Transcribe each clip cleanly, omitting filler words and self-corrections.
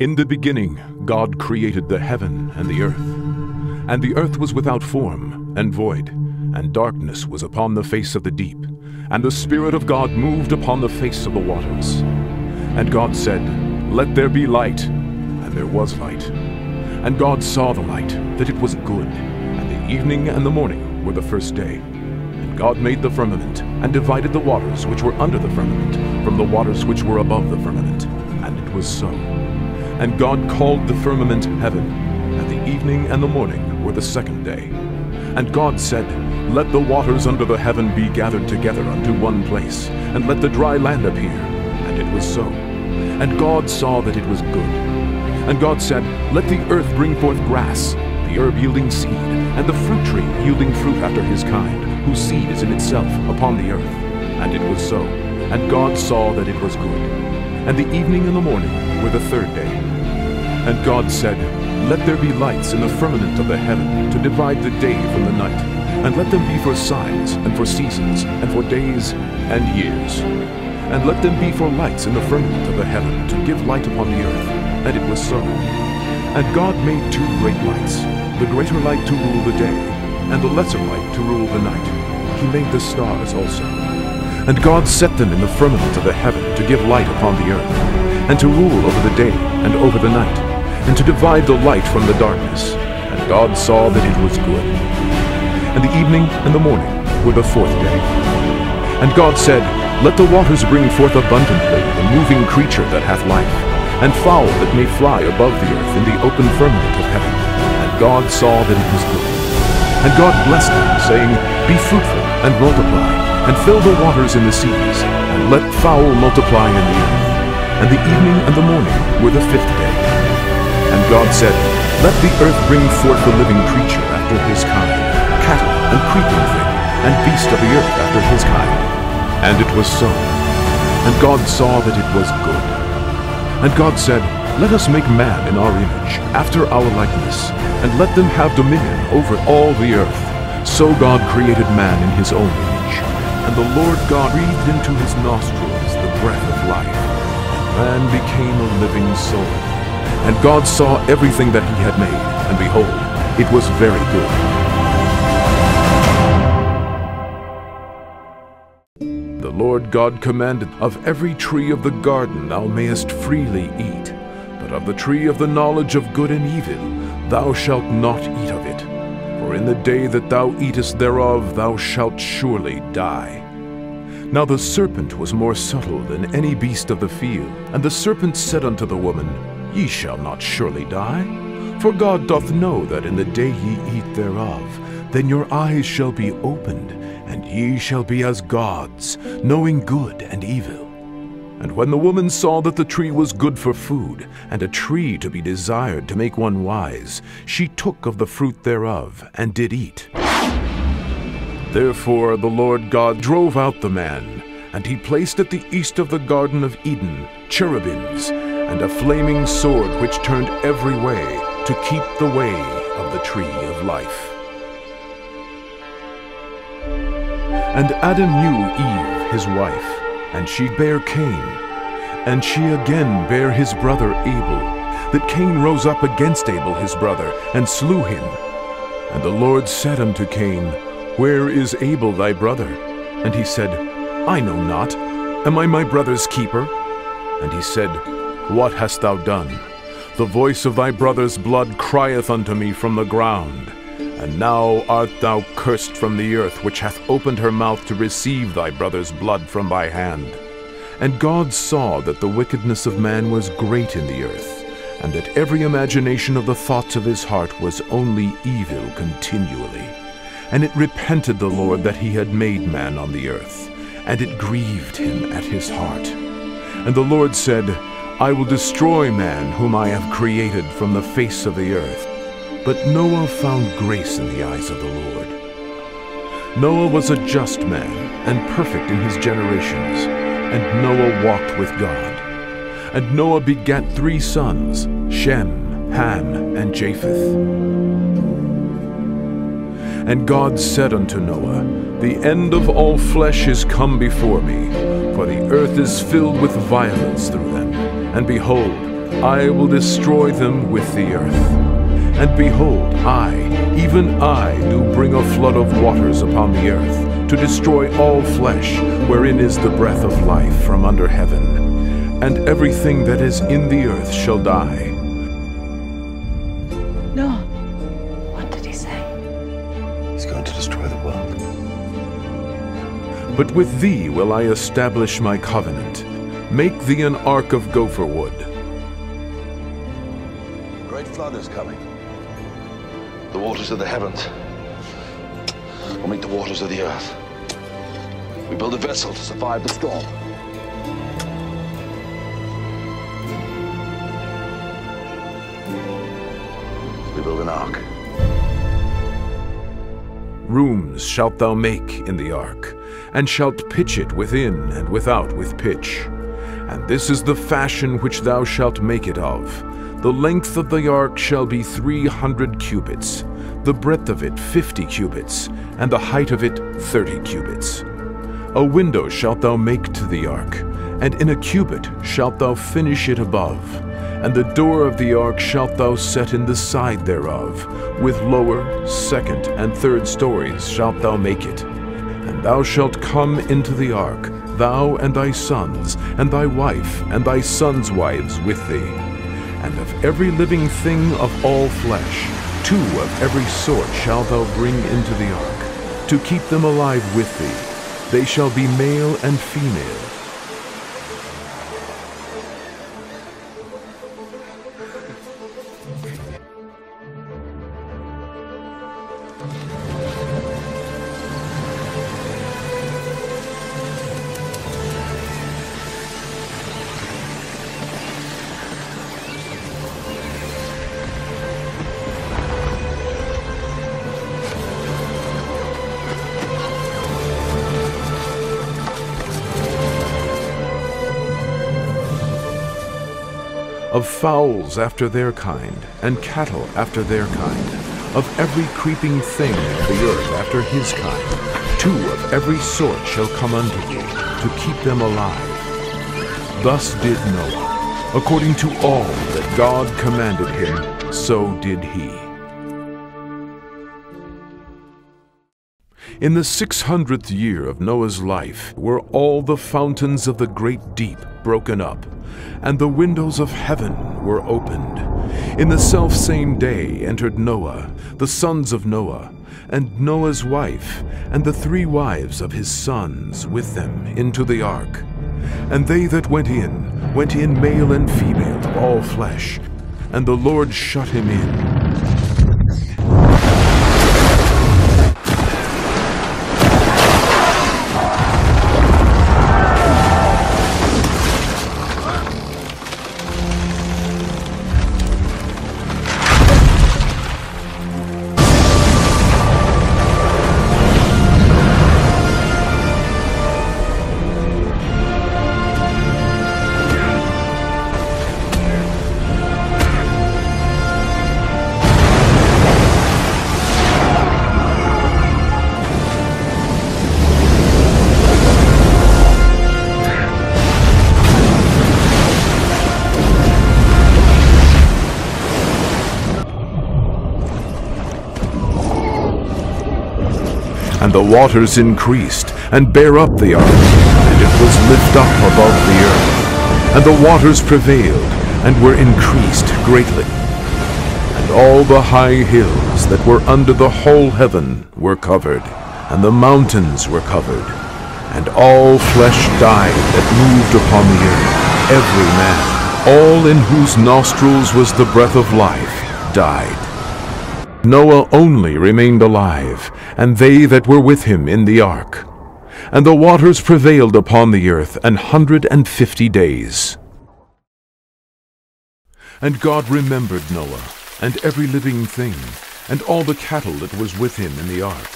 In the beginning, God created the heaven and the earth. And the earth was without form and void, and darkness was upon the face of the deep. And the Spirit of God moved upon the face of the waters. And God said, "Let there be light." And there was light. And God saw the light, that it was good. And the evening and the morning were the first day. And God made the firmament, and divided the waters which were under the firmament from the waters which were above the firmament. And it was so. And God called the firmament heaven, and the evening and the morning were the second day. And God said, "Let the waters under the heaven be gathered together unto one place, and let the dry land appear." And it was so. And God saw that it was good. And God said, "Let the earth bring forth grass, the herb yielding seed, and the fruit tree yielding fruit after his kind, whose seed is in itself upon the earth." And it was so. And God saw that it was good. And the evening and the morning were the third day. And God said, "Let there be lights in the firmament of the heaven, to divide the day from the night, and let them be for signs, and for seasons, and for days and years. And let them be for lights in the firmament of the heaven, to give light upon the earth." And it was so. And God made two great lights, the greater light to rule the day, and the lesser light to rule the night. He made the stars also. And God set them in the firmament of the heaven, to give light upon the earth, and to rule over the day and over the night, and to divide the light from the darkness. And God saw that it was good. And the evening and the morning were the fourth day. And God said, "Let the waters bring forth abundantly the moving creature that hath life, and fowl that may fly above the earth in the open firmament of heaven." And God saw that it was good. And God blessed them, saying, "Be fruitful and multiply, and fill the waters in the seas, and let fowl multiply in the earth." And the evening and the morning were the fifth day. And God said, "Let the earth bring forth the living creature after his kind, cattle and creeping thing, and beast of the earth after his kind." And it was so. And God saw that it was good. And God said, "Let us make man in our image, after our likeness, and let them have dominion over all the earth." So God created man in his own image. And the Lord God breathed into his nostrils the breath of life, and man became a living soul. And God saw everything that he had made, and behold, it was very good. The Lord God commanded, "Of every tree of the garden thou mayest freely eat, but of the tree of the knowledge of good and evil thou shalt not eat of it. For in the day that thou eatest thereof thou shalt surely die." Now the serpent was more subtle than any beast of the field. And the serpent said unto the woman, "Ye shall not surely die. For God doth know that in the day ye eat thereof, then your eyes shall be opened, and ye shall be as gods, knowing good and evil." And when the woman saw that the tree was good for food, and a tree to be desired to make one wise, she took of the fruit thereof, and did eat. Therefore the Lord God drove out the man, and he placed at the east of the Garden of Eden cherubims, and a flaming sword which turned every way, to keep the way of the tree of life. And Adam knew Eve his wife, and she bare Cain. And she again bare his brother Abel, that Cain rose up against Abel his brother, and slew him. And the Lord said unto Cain, "Where is Abel thy brother?" And he said, "I know not. Am I my brother's keeper?" And he said, "What hast thou done? The voice of thy brother's blood crieth unto me from the ground. And now art thou cursed from the earth, which hath opened her mouth to receive thy brother's blood from thy hand." And God saw that the wickedness of man was great in the earth, and that every imagination of the thoughts of his heart was only evil continually. And it repented the Lord that he had made man on the earth, and it grieved him at his heart. And the Lord said, "I will destroy man whom I have created from the face of the earth." But Noah found grace in the eyes of the Lord. Noah was a just man, and perfect in his generations, and Noah walked with God. And Noah begat 3 sons, Shem, Ham, and Japheth. And God said unto Noah, "The end of all flesh is come before me, for the earth is filled with violence through them. And behold, I will destroy them with the earth. And behold, I, even I, do bring a flood of waters upon the earth, to destroy all flesh, wherein is the breath of life from under heaven. And everything that is in the earth shall die. No. What did he say? He's going to destroy the world. But with thee will I establish my covenant. Make thee an ark of gopher wood. A great flood is coming. The waters of the heavens will meet the waters of the earth. We build a vessel to survive the storm. We build an ark. Rooms shalt thou make in the ark, and shalt pitch it within and without with pitch. And this is the fashion which thou shalt make it of. The length of the ark shall be 300 cubits, the breadth of it 50 cubits, and the height of it 30 cubits. A window shalt thou make to the ark, and in a cubit shalt thou finish it above. And the door of the ark shalt thou set in the side thereof, with lower, second, and third stories shalt thou make it. And thou shalt come into the ark, thou and thy sons, and thy wife, and thy sons' wives with thee. And of every living thing of all flesh, 2 of every sort shalt thou bring into the ark, to keep them alive with thee. They shall be male and female. Of fowls after their kind, and cattle after their kind, of every creeping thing of the earth after his kind, 2 of every sort shall come unto thee, to keep them alive. Thus did Noah, according to all that God commanded him, so did he. In the 600th year of Noah's life were all the fountains of the great deep broken up, and the windows of heaven were opened. In the selfsame day entered Noah, the sons of Noah, and Noah's wife, and the 3 wives of his sons with them into the ark. And they that went in male and female of all flesh, and the Lord shut him in. And the waters increased, and bare up the ark, and it was lift up above the earth. And the waters prevailed, and were increased greatly. And all the high hills that were under the whole heaven were covered, and the mountains were covered. And all flesh died that moved upon the earth, every man, all in whose nostrils was the breath of life, died. Noah only remained alive, and they that were with him in the ark. And the waters prevailed upon the earth 150 days. And God remembered Noah, and every living thing, and all the cattle that was with him in the ark.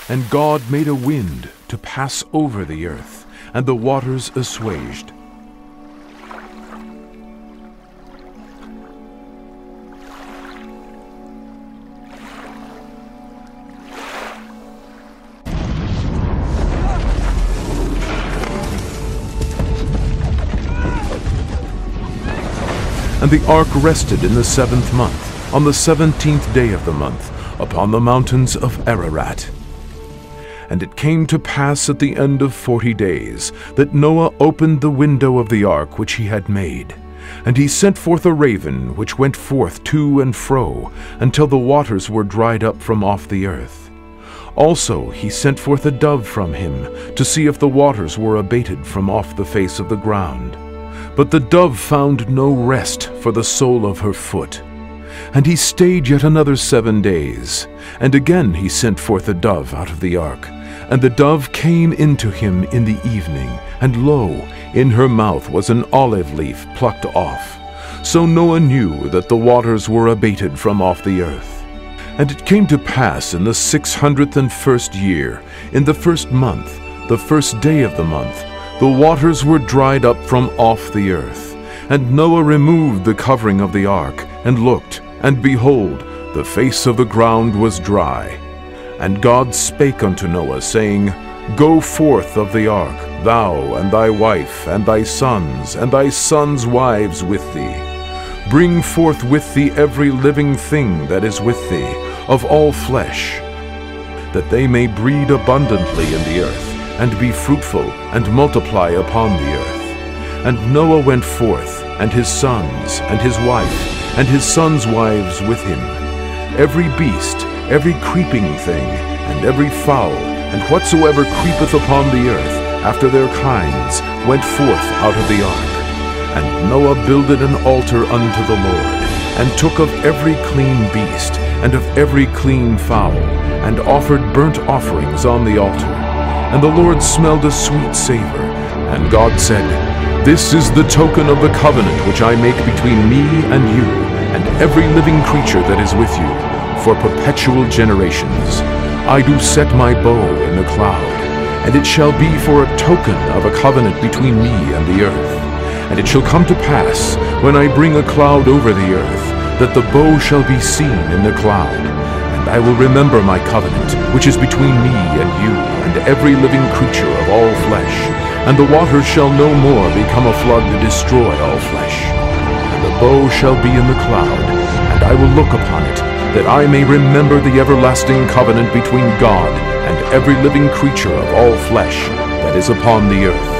And God made a wind to pass over the earth, and the waters assuaged. And the ark rested in the 7th month, on the 17th day of the month, upon the mountains of Ararat. And it came to pass at the end of 40 days that Noah opened the window of the ark which he had made. And he sent forth a raven, which went forth to and fro, until the waters were dried up from off the earth. Also he sent forth a dove from him, to see if the waters were abated from off the face of the ground. But the dove found no rest for the sole of her foot. And he stayed yet another 7 days. And again he sent forth a dove out of the ark. And the dove came into him in the evening, and lo, in her mouth was an olive leaf plucked off. So Noah knew that the waters were abated from off the earth. And it came to pass in the 601st year, in the 1st month, the 1st day of the month, the waters were dried up from off the earth. And Noah removed the covering of the ark, and looked, and behold, the face of the ground was dry. And God spake unto Noah, saying, Go forth of the ark, thou and thy wife, and thy sons' wives with thee. Bring forth with thee every living thing that is with thee, of all flesh, that they may breed abundantly in the earth, and be fruitful, and multiply upon the earth. And Noah went forth, and his sons, and his wife, and his sons' wives with him. Every beast, every creeping thing, and every fowl, and whatsoever creepeth upon the earth, after their kinds, went forth out of the ark. And Noah builded an altar unto the Lord, and took of every clean beast, and of every clean fowl, and offered burnt offerings on the altar. And the Lord smelled a sweet savor. And God said, This is the token of the covenant which I make between me and you, and every living creature that is with you, for perpetual generations. I do set my bow in the cloud, and it shall be for a token of a covenant between me and the earth. And it shall come to pass, when I bring a cloud over the earth, that the bow shall be seen in the cloud. And I will remember my covenant, which is between me and you, and every living creature of all flesh. And the waters shall no more become a flood to destroy all flesh. And the bow shall be in the cloud, and I will look upon it, that I may remember the everlasting covenant between God and every living creature of all flesh that is upon the earth.